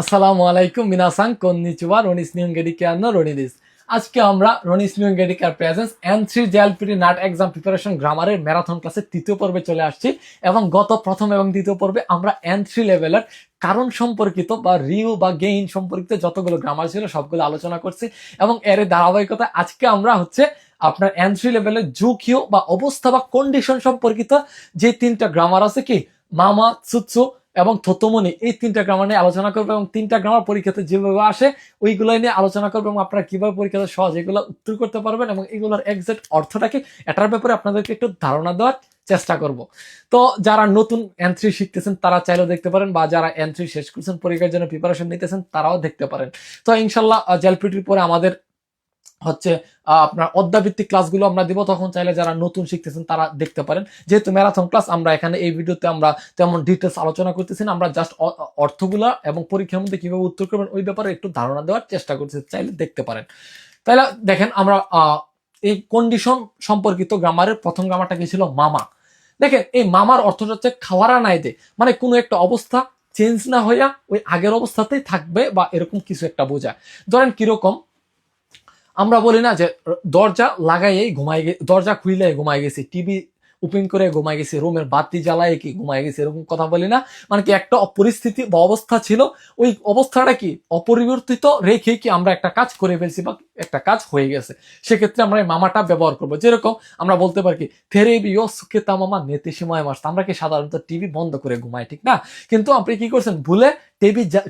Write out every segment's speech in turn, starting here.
আসসালামু আলাইকুম মিনাসাং কন্নিচিওয়া রনিস নিউঙ্গেডিকে আন্ন রনিদিস। আজকে আমরা রনিস নিউঙ্গেডিকার প্রেজেন্স N3 জেএলপিটি নাট এক্সাম প্রিপারেশন গ্রামারের ম্যারাথন ক্লাসের তৃতীয় পর্বে চলে আসছি এবং গত প্রথম এবং দ্বিতীয় পর্বে আমরা N3 লেভেলের কারণ সম্পর্কিত বা রিউ বা গেইন সম্পর্কিত যতগুলো গ্রামার ছিল সবগুলো আলোচনা করছি এবং এর ধারাবাহিকতা আজকে আমরা আপনার N3 লেভেলের জুকিও বা অবস্থা বা কন্ডিশন সম্পর্কিত যে তিনটা গ্রামার আছে কি মামা সুৎসু এবং থতমনি, এই তিনটা গ্রামার নিয়ে আলোচনা করবো এবং তিনটা গ্রামার পরীক্ষাতে যেভাবে আসে ওইগুলো নিয়ে আলোচনা করবো এবং আপনারা কিভাবে পরীক্ষাতে সহজ এগুলো উত্তর করতে পারবেন এবং এগুলোর এক্সাক্ট অর্থটা কি এটার ব্যাপারে আপনাদেরকে একটু ধারণা দেওয়ার চেষ্টা করব। তো যারা নতুন N3 শিখতেছেন তারা চাইলেও দেখতে পারেন, বা যারা N3 শেষ করছেন পরীক্ষার জন্য প্রিপারেশন নিতেছেন তারাও দেখতে পারেন। তো ইনশাল্লাহ জেএলপিটির পরে আমাদের আপনার অধ্যাভিত্তিক ক্লাসগুলো আমরা দিব, তখন চাইলে যারা নতুন শিখতেছেন তারা দেখতে পারেন। যেহেতু ম্যারাথন ক্লাস, আমরা এখানে এই ভিডিওতে আমরা তেমন ডিটেলস আলোচনা করতেছি না, আমরা জাস্ট অর্থগুলা এবং পরীক্ষার মধ্যে কিভাবে উত্তর করবেন ওই ব্যাপারে একটু ধারণা দেওয়ার চেষ্টা করতেছি, চাইলে দেখতে পারেন। তাহলে দেখেন আমরা এই কন্ডিশন সম্পর্কিত গ্রামারের প্রথম গ্রামারটা কি ছিল? মামা। দেখেন এই মামার অর্থটা হচ্ছে খাওয়ারা নাই দে, মানে কোনো একটা অবস্থা চেঞ্জ না হইয়া ওই আগের অবস্থাতেই থাকবে বা এরকম কিছু একটা বোঝায়। ধরেন কিরকম আমরা বলি না যে দরজা লাগাইয়েই দরজা খুইলে ঘুমাই গেছি, টিভি ওপেন করে ঘুমাই গেছি, রুমের বাতি জ্বালায় কি ঘুমাই গেছি, এরকম কথা বলি না? মানে কি একটা পরিস্থিতি বা অবস্থা ছিল, ওই অবস্থাটা কি অপরিবর্তিত রেখে কি আমরা একটা কাজ করে ফেলছি বা একটা কাজ হয়ে গেছে, সেক্ষেত্রে আমরা এই মামাটা ব্যবহার করবো। যেরকম আমরা বলতে পারি কি থেরে বিও সুকেতা মামা নেতে সময় মাস, আমরা কি সাধারণত টিভি বন্ধ করে ঘুমাই, ঠিক না? কিন্তু আপনি কি করছেন, ভুলে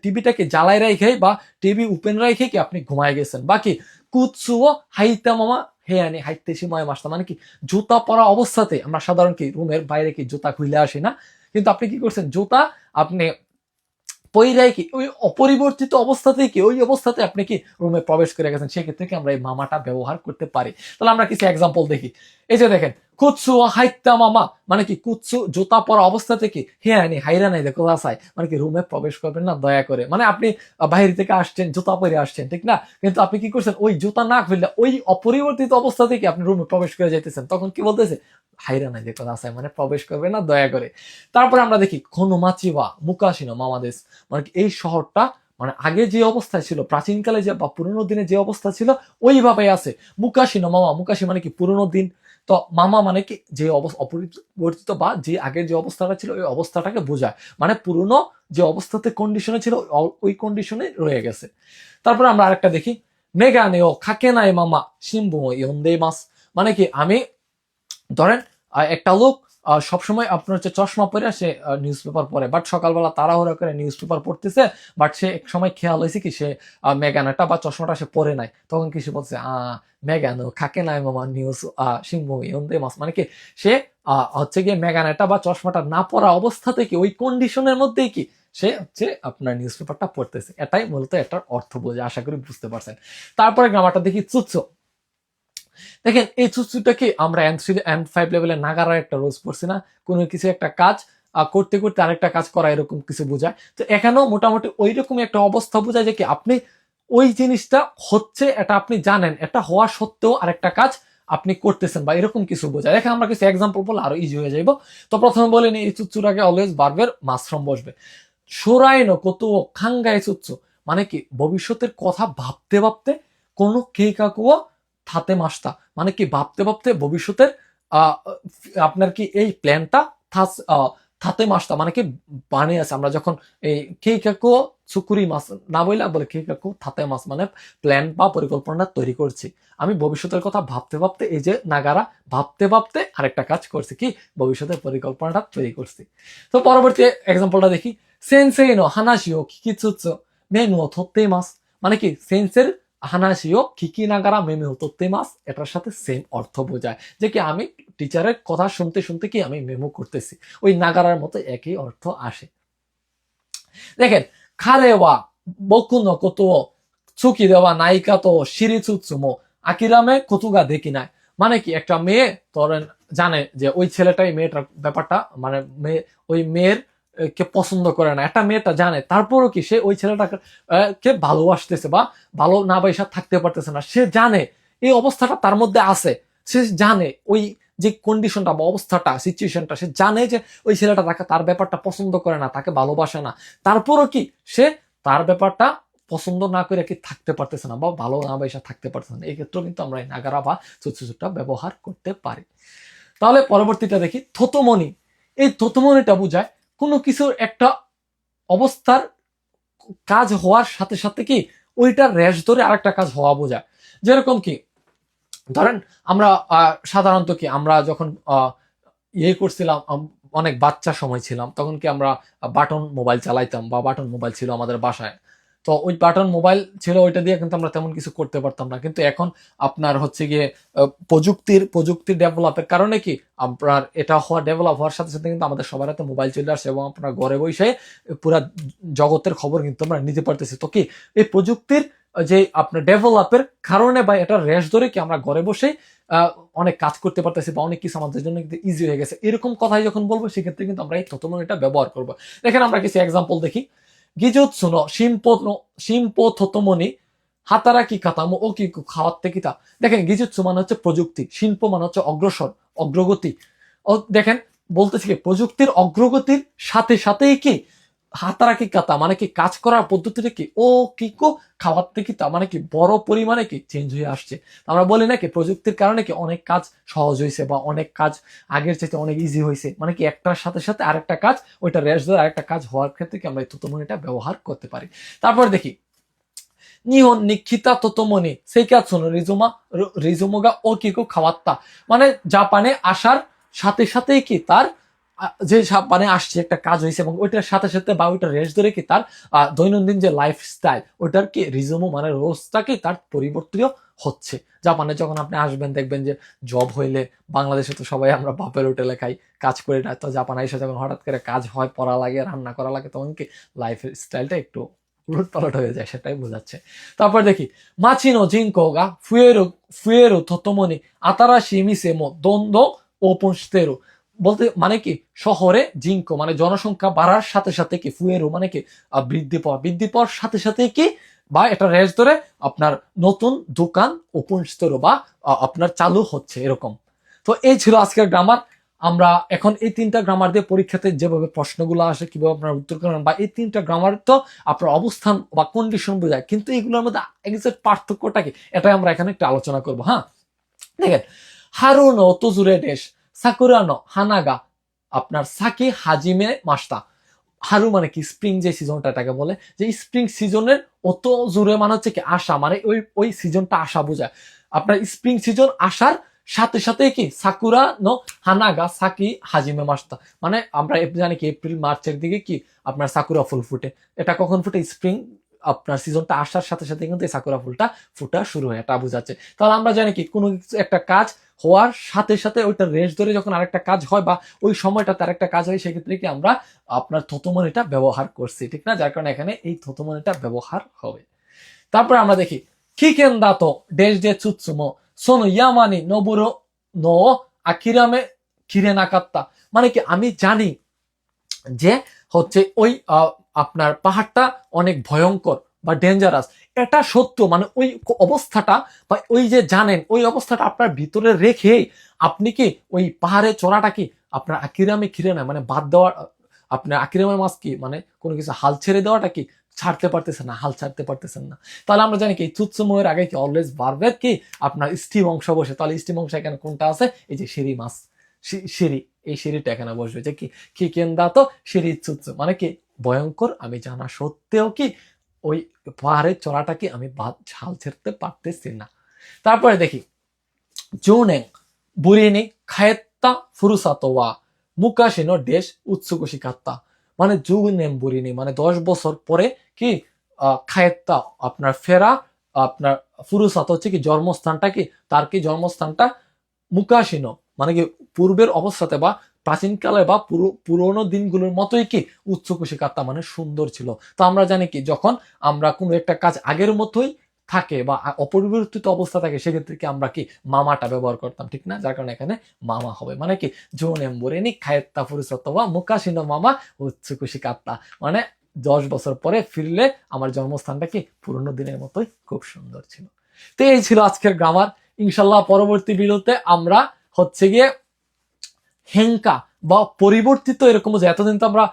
টিভিটাকে জ্বালাই রেখে বা টিভি ওপেন রেখে কি আপনি ঘুমায় গেছেন। বাকি কুৎসুও হাইতা মামা হে আনি হাইতে সময় মাসটা, মানে কি জুতা পরা অবস্থাতে আমরা সাধারণ কি রুমের বাইরে কি জুতা খুলে আসি না, কিন্তু আপনি কি করছেন জুতা আপনি পইরাই কি ওই অপরিবর্তিত অবস্থাতে কি ওই অবস্থাতে আপনি কি রুমে প্রবেশ করে গেছেন, সেক্ষেত্রে কি আমরা এই মামাটা ব্যবহার করতে পারি। তাহলে আমরা কিছু এক্সাম্পল দেখি। এই যে দেখেন কুৎসু হাইতা মামা, মানে কি কুৎসু জুতা পরা অবস্থা থেকে হে আনি হাইরা নাই দেখো আসাই, মানে কি রুমে প্রবেশ করবেন না দয়া করে। মানে আপনি বাইরে থেকে আসছেন জুতা পরে আসছেন, ঠিক না? কিন্তু আপনি কি করছেন ওই জুতা না খুললে ওই অপরিবর্তিত অবস্থা থেকে আপনি রুমে প্রবেশ করে যাইতেছেন, তখন কি বলতেছে হাইরা নাই দেখো আসাই, মানে প্রবেশ করবে না দয়া করে। তারপরে আমরা দেখি খনুমাচিবা মুকাশিনো মামাদেশ, মানে এই শহরটা মানে আগে যে অবস্থায় ছিল, প্রাচীনকালে যে বা পুরোনো দিনে যে অবস্থা ছিল ওইভাবে আছে। মুকাশি না মামা, মুকাশি মানে কি পুরোনো দিন, তো মামা মানে কি যে অপরিবর্তিত বা যে আগের যে অবস্থাটা ছিল ওই অবস্থাটাকে বোঝায়, মানে পুরোনো যে অবস্থাতে কন্ডিশনে ছিল ওই কন্ডিশনে রয়ে গেছে। তারপরে আমরা আরেকটা দেখি মেগানে ও খাকে নাই মামা সিম্বু ইয়ন্দে মাস, মানে কি আমি ধরেন একটা লোক সবসময় আপনার হচ্ছে চশমা পরে সে নিউজ পেপার পড়ে, বাট সকালবেলা তাড়াহুড়া করে নিউজ পেপার পড়তেছে, বাট সে এক সময় খেয়াল হয়েছে কি সে মেগানাটা বা চশমাটা সে পরে নাই, তখন কি সে বলছে মেগানো খাকে নাই মামা নিউজ সিংহ ইন্দে মাস, মানে কি সে হচ্ছে গিয়ে মেগানাটা বা চশমাটা না পরা অবস্থা থেকে ওই কন্ডিশনের মধ্যেই কি সে হচ্ছে আপনার নিউজ পেপারটা পড়তেছে। এটাই মূলত এটার অর্থ বোঝে, আশা করি বুঝতে পারছেন। তারপরে গ্রামারটা দেখি চুচ্চো। দেখেন এই চুচুটাকে আমরা N5 লেভেলে নাগারা একটা রোজ পড়ছি না, কোনো কিছু একটা কাজ করতে করতে আরেকটা কাজ করা এরকম কিছু বোঝায়। তো এখানেও মোটামুটি ওই রকমই একটা অবস্থা বোঝায় যে কি আপনি ওই জিনিসটা হচ্ছে এটা আপনি জানেন, এটা হওয়া সত্ত্বেও আরেকটা কাজ আপনি করতেছেন বা এরকম কিছু বোঝায়। দেখেন আমরা কিছু এক্সাম্পল বলে আরো ইজি হয়ে যাইব। তো প্রথমে বলেন এই চুচ্চুর আগে অলওয়েজ বারবের মাশরুম বসবে। সোরাইনো কত খাঙ্গায় চুচ্চু, মানে কি ভবিষ্যতের কথা ভাবতে ভাবতে কোনো কে কাকুয়া থাতে মাসটা, মানে কি ভাবতে ভাবতে ভবিষ্যতের আপনার কি এই প্ল্যানটা থাতে মাসটা, মানে কি বানিয়ে আছে। আমরা যখন এই কে কাকু চুকুরি মাছ না বইলে বলে কে কাকু থাতে মাছ, মানে প্ল্যান বা পরিকল্পনা তৈরি করছি। আমি ভবিষ্যতের কথা ভাবতে ভাবতে এই যে নাগারা ভাবতে ভাবতে আরেকটা কাজ করছি, কি ভবিষ্যতের পরিকল্পনাটা তৈরি করছি। তো পরবর্তী এক্সাম্পলটা দেখি সেন্সেই নো হানাশিও কিকিচুৎসু মেনু থত্তে মাস, মানে কি সেন্সের হানাশিও কিকি নাগারা মেমে হতে মাস, এটার সাথে সেম অর্থ বোঝায় যে কি আমি টিচারের কথা শুনতে শুনতে কি আমি মেমো করতেছি, ওই নাগারার মতো একই অর্থ আসে। দেখেন খারেওয়া বকুনো কত চুকি দেওয়া নায়িকা তো সিরিচুৎসুমো আকিরামে কতুগা দেখি নাই, মানে কি একটা মেয়ে ধরেন জানে যে ওই ছেলেটাই মেয়েটার ব্যাপারটা, মানে মেয়ে ওই মেয়ের কে পছন্দ করে না, একটা মেয়েটা জানে, তারপরও কি সে ওই ছেলেটাকে কে ভালোবাসতেছে বা ভালো না বাইসা থাকতে পারতেছে না, সে জানে এই অবস্থাটা তার মধ্যে আছে, সে জানে ওই যে কন্ডিশনটা বা অবস্থাটা সিচুয়েশনটা, সে জানে যে ওই ছেলেটা তাকে তার ব্যাপারটা পছন্দ করে না, তাকে ভালোবাসে না, তারপরও কি সে তার ব্যাপারটা পছন্দ না করে কি থাকতে পারতেছে না বা ভালো না বাইসা থাকতে পারতেছে না, এই ক্ষেত্রেও কিন্তু আমরা এই নাগারা বা চুচুচুটা ব্যবহার করতে পারি। তাহলে পরবর্তীটা দেখি থতমনি। এই থতমনিটা বোঝায় কোনো কিছুর একটা অবস্থার কাজ হওয়ার সাথে সাথে কি ওইটার রেশ ধরে আরেকটা কাজ হওয়া বোঝায়। যেরকম কি ধরেন আমরা সাধারণত কি আমরা যখন ইয়ে করছিলাম, অনেক বাচ্চা সময় ছিলাম, তখন কি আমরা বাটন মোবাইল চালাইতাম বা বাটন মোবাইল ছিল আমাদের বাসায়। তো ওই বাটন মোবাইল ছিল, ওইটা দিয়ে কিন্তু আমরা তেমন কিছু করতে পারতাম না। কিন্তু এখন আপনার হচ্ছে গিয়ে প্রযুক্তির ডেভেলপের কারণে কি আপনার এটা ডেভেলপ হওয়ার সাথে সাথে কিন্তু আমাদের সবার হাতে মোবাইল চলে আসছে এবং আপনার ঘরে বসে পুরা জগতের খবর কিন্তু আমরা নিতে পারতেছি। তো কি এই প্রযুক্তির যে আপনার ডেভেলপের কারণে বা এটা রেশ ধরে কি আমরা ঘরে বসে অনেক কাজ করতে পারতেছি বা অনেক কিছু আমাদের জন্য কিন্তু ইজি হয়ে গেছে, এরকম কথাই যখন বলবো সেক্ষেত্রে কিন্তু আমরা এই থতমনিটা ব্যবহার করবো। দেখেন আমরা কিছু এক্সাম্পল দেখি। গিজুৎসুনো শিম্পো থতমনি হাতারাকি কাতামো ও কি খাওয়াতে কিতা। দেখেন গিজুৎসু মানে হচ্ছে প্রযুক্তি, শিল্প মানে হচ্ছে অগ্রসর, অগ্রগতি। ও দেখেন বলতেছি কি প্রযুক্তির অগ্রগতির সাথে সাথেই কি হাতারাকি কাতা মানে কি কাজ করার পদ্ধতিটা কি ও কিকো খাওয়াতে কিতা মানে কি বড় পরিমাণে কি চেঞ্জ হয়ে আসছে। আমরা বলি নাকি প্রযুক্তির কারণে কি অনেক কাজ সহজ হয়েছে বা অনেক কাজ আগের চাইতে অনেক ইজি হয়েছে, মানে কি একটার সাথে সাথে আরেকটা কাজ ওইটা রেশ ধরে আরেকটা কাজ হওয়ার ক্ষেত্রে কি আমরা এই থতমনিটা ব্যবহার করতে পারি। তারপর দেখি নিহন নিক্ষিতা তোতোমনি সেইকাতসুনো রিজুমোগা ও কিকো খাওয়াত্তা, মানে জাপানে আসার সাথে সাথেই কি তার যে জাপানে আসছে একটা কাজ হয়েছে এবং ওইটার সাথে সাথে বা ওইটা রেশ ধরে কি তার দৈনন্দিন যে লাইফস্টাইল ওইটার কি রিজুমো মানে রোজটা কি তার পরিবর্তিত হচ্ছে। জাপানে যখন আপনি আসবেন দেখবেন যে জব হইলে বাংলাদেশে তো সবাই আমরা বাপের হোটেলে খাই, কাজ করি না। তো জাপানে এসে যখন হঠাৎ করে কাজ হয়, পড়া লাগে, রান্না করা লাগে, তখন কি লাইফ স্টাইলটা একটু উলট পালট হয়ে যায়, সেটাই বোঝাচ্ছে। তারপর দেখি মাছিনো জিনকোগা ফুয়েরো থতমনি আতারাশি মিসেমো দ্বন্দ্ব ওপন শিতেরো, বলতে মানে কি শহরে জিনকো মানে জনসংখ্যা বাড়ার সাথে সাথে কি ফুয়েরো মানে কি বৃদ্ধি পাওয়ার সাথে সাথে কি বা এটা রেশ ধরে আপনার নতুন দোকান ওপন শিতেরো বা আপনার চালু হচ্ছে এরকম। তো এই ছিল আজকের গ্রামার। আমরা এখন এই তিনটা গ্রামার দিয়ে পরীক্ষাতে যেভাবে প্রশ্নগুলো আসে কিভাবে আপনার উত্তর করেন বা এই তিনটা গ্রামার তো আপনার অবস্থান বা কন্ডিশন বোঝায়, কিন্তু এগুলোর মধ্যে এক্সাক্ট পার্থক্যটা কি এটাই আমরা এখানে একটু আলোচনা করবো। হ্যাঁ দেখেন হারুনো তোজুরে দেশ সাকুরানো হানাগা আপনার সাকি হাজিমে মাস্তা। হারু মানে কি স্প্রিং যে সিজনটা এটাকে বলে, যে স্প্রিং সিজনের অত জোরে মানে হচ্ছে কি আসা, মানে ওই সিজনটা আসা বোঝায়। আপনার স্প্রিং সিজন আসার সাথে সাথে কি সাকুরা নো হানাগা সাকি হাজিমে মাস্তা, মানে আমরা জানি কি এপ্রিল মার্চের দিকে কি আপনার সাকুরা ফুল ফুটে। এটা কখন ফুটে? স্প্রিং আপনার সিজনটা আসার সাথে সাথে কিন্তু এই সাকুরা ফুলটা ফুটা শুরু হয়, এটা বোঝাচ্ছে। তাহলে আমরা জানি কি কোনো কিছু একটা কাজ হওয়ার সাথে সাথে ওইটা রেশ ধরে যখন আরেকটা কাজ হয় বা ওই সময়টাতে আরেকটা কাজ হয়, সেক্ষেত্রে কি আমরা আপনার থতমনিটা ব্যবহার করছি, ঠিক না? যার কারণে এখানে এই থতমনিটা ব্যবহার হবে। তারপরে আমরা দেখি খিকেন দাতো দেশ ডে চুৎসুমো সোনো ইয়ামানি নবুরো নো আকিরামে কিরে নাকাত্তা, মানে কি আমি জানি যে হচ্ছে ওই আপনার পাহাড়টা অনেক ভয়ঙ্কর বা ডেঞ্জারাস, এটা সত্য, মানে ওই অবস্থাটা বা ওই যে জানেন ওই অবস্থাটা আপনার ভিতরে রেখে আপনি কি ওই পাহাড়ে চড়াটা কি আপনার আকিরামে খিরে না, মানে বাদ দেওয়া আপনার আকিরামের মাস কি মানে কোনো কিছু হাল ছেড়ে দেওয়াটা কি ছাড়তে পারতেছেন না, হাল ছাড়তে পারতেছেন না। তাহলে আমরা জানি কি চুৎসময়ের আগে কি অলওয়েজ ভার্বের কি আপনার স্টিম অংশ বসে, তাহলে স্টিম অংশ এখানে কোনটা আছে? এই যে সিঁড়ি মাছ, সিঁড়ি, এই সিঁড়িটা এখানে বসবে যে কি কেন্দা তো সিঁড়ি চুৎসু, মানে কি ভয়ঙ্কর আমি জানা সত্ত্বেও কি ওই পাহাড়ের চড়াটা কি আমি হাল ছেড়তে পারতেছি না। তারপরে দেখি জোনেং বুড়িনি খায়েত্তা ফুরুসাতো ওয়া মুকাশিনো দেশ উৎসুকুশি কাত্তা, মানে জুনেম বুড়িনি মানে 10 বছর পরে কি খায়েত্তা আপনার ফেরা, আপনার ফুরুসাতো হচ্ছে কি জন্মস্থানটা কি তার কি জন্মস্থানটা মুকাশিনো মানে কি পূর্বের অবস্থাতে বা প্রাচীনকালে বা পুরোনো দিনগুলোর মতোই কি উচ্চকুশি কাত্তা মানে সুন্দর ছিল। তো আমরা জানি কি যখন আমরা কোনো একটা কাজ আগের মতোই থাকে বা অপরিবর্তিত অবস্থা থাকে, সেক্ষেত্রে কি আমরা কি মামাটা ব্যবহার করতাম, ঠিক না? যার কারণে এখানে মামা হবে, মানে কি জোন এম্বরেনি খায়েত্তা ফুরুসত বা মুকাশিনো মামা উচ্চকুশি কাত্তা, মানে 10 বছর পরে ফিরলে আমার জন্মস্থানটা কি পুরোনো দিনের মতোই খুব সুন্দর ছিল। তো এই ছিল আজকের গ্রামার। ইনশাল্লাহ পরবর্তী ভিডিওতে আমরা হচ্ছে গিয়ে হেঙ্কা বা পরিবর্তিত এরকম যে এতদিন তো আমরা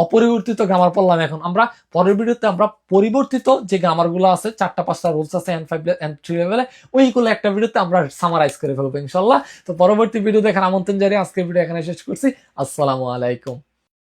অপরিবর্তিত গ্রামার পড়লাম, এখন আমরা পরের ভিডিওতে আমরা পরিবর্তিত যে গ্রামার গুলো আছে 4টা 5টা রুলস আছে N5 N3 লেভেলে, ওইগুলো একটা ভিডিওতে আমরা সামারাইজ করে ফেলবো ইনশাল্লাহ। তো পরবর্তী ভিডিও দেখার আমন্ত্রণ জানিয়ে আজকের ভিডিও এখানে শেষ করছি। আসসালামু আলাইকুম।